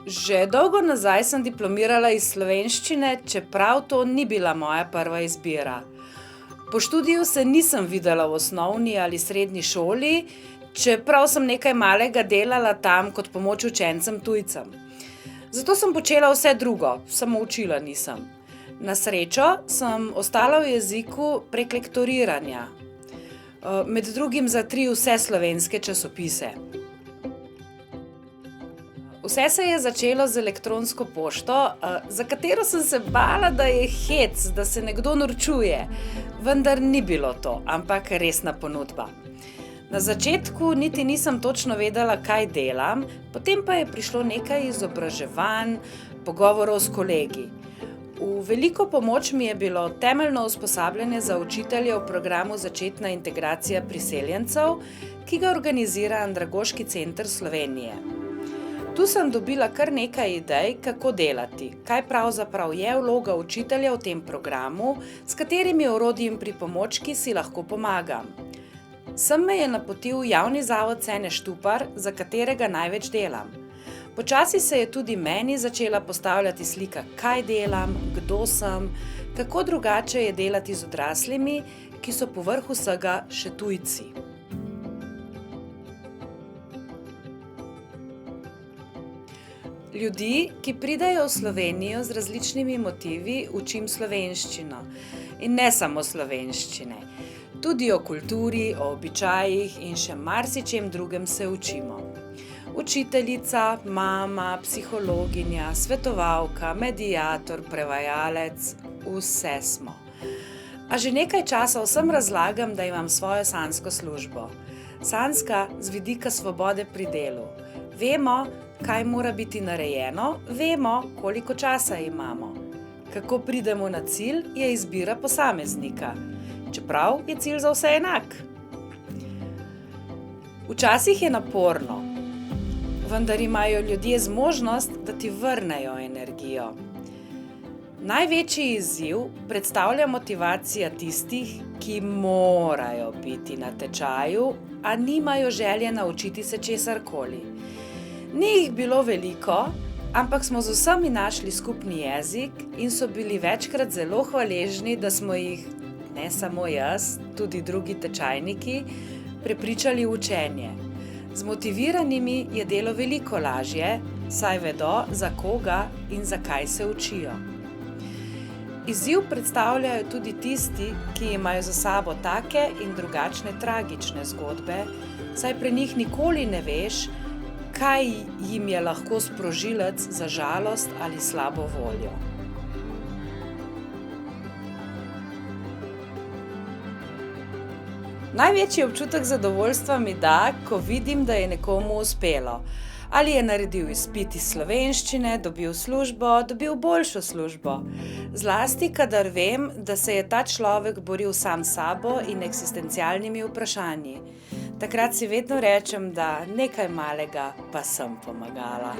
Že dolgo nazaj sem diplomirala iz slovenščine, čeprav to ni bila moja prva izbira. Po študiju se nisem videla v osnovni ali srednji šoli, čeprav sem nekaj malega delala tam kot pomoč učencem tujcem. Zato sem počela vse drugo, samo učila nisem. Na srečo sem ostala v jeziku prek lektoriranja, med drugim za 3 vseslovenske časopise. Vse se je začelo z elektronsko pošto, za katero sem se bala, da je hec, da se nekdo norčuje, vendar ni bilo to, ampak resna ponudba. Na začetku niti nisem točno vedela, kaj delam, potem pa je prišlo nekaj izobraževanj, pogovorov s kolegi. V veliko pomoč mi je bilo temeljno usposabljanje za učitelje v programu Začetna integracija priseljencev, ki ga organizira Andragoški center Slovenije. Tu sem dobila kar nekaj idej, kako delati, kaj pravzaprav je vloga učitelja v tem programu, s katerimi orodji in pripomočki si lahko pomagam. Sem me je napotil javni zavod Cene Štupar, za katerega največ delam. Počasi se je tudi meni začela postavljati slika, kaj delam, kdo sem, kako drugače je delati z odraslimi, ki so povrh vsega še tujci. Ljudi, ki pridejo v Slovenijo z različnimi motivi, učim slovenščino. In ne samo slovenščine. Tudi o kulturi, o običajih in še marsičem drugem se učimo. Učiteljica, mama, psihologinja, svetovalka, mediator, prevajalec, vse smo. A že nekaj časa vsem razlagam, da imam svojo sanjsko službo. Sanjska z vidika svobode pri delu. Vemo, kaj mora biti narejeno, vemo, koliko časa imamo. Kako pridemo na cilj, je izbira posameznika, čeprav je cilj za vse enak. Včasih je naporno, vendar imajo ljudje zmožnost, da ti vrnejo energijo. Največji izziv predstavlja motivacija tistih, ki morajo biti na tečaju, a nimajo želje naučiti se česarkoli. Ni jih bilo veliko, ampak smo z vsemi našli skupni jezik in so bili večkrat zelo hvaležni, da smo jih, ne samo jaz, tudi drugi tečajniki, prepričali v učenje. Z motiviranimi je delo veliko lažje, saj vedo, za koga in zakaj se učijo. Izziv predstavljajo tudi tisti, ki imajo za sabo take in drugačne tragične zgodbe, saj pri njih nikoli ne veš, kaj jim je lahko sprožilec za žalost ali slabo voljo. Največji občutek zadovoljstva mi da, ko vidim, da je nekomu uspelo. Ali je naredil izpit iz slovenščine, dobil službo, dobil boljšo službo. Zlasti, kadar vem, da se je ta človek boril sam s sabo in eksistencialnimi vprašanji. Takrat si vedno rečem, da nekaj malega pa sem pomagala.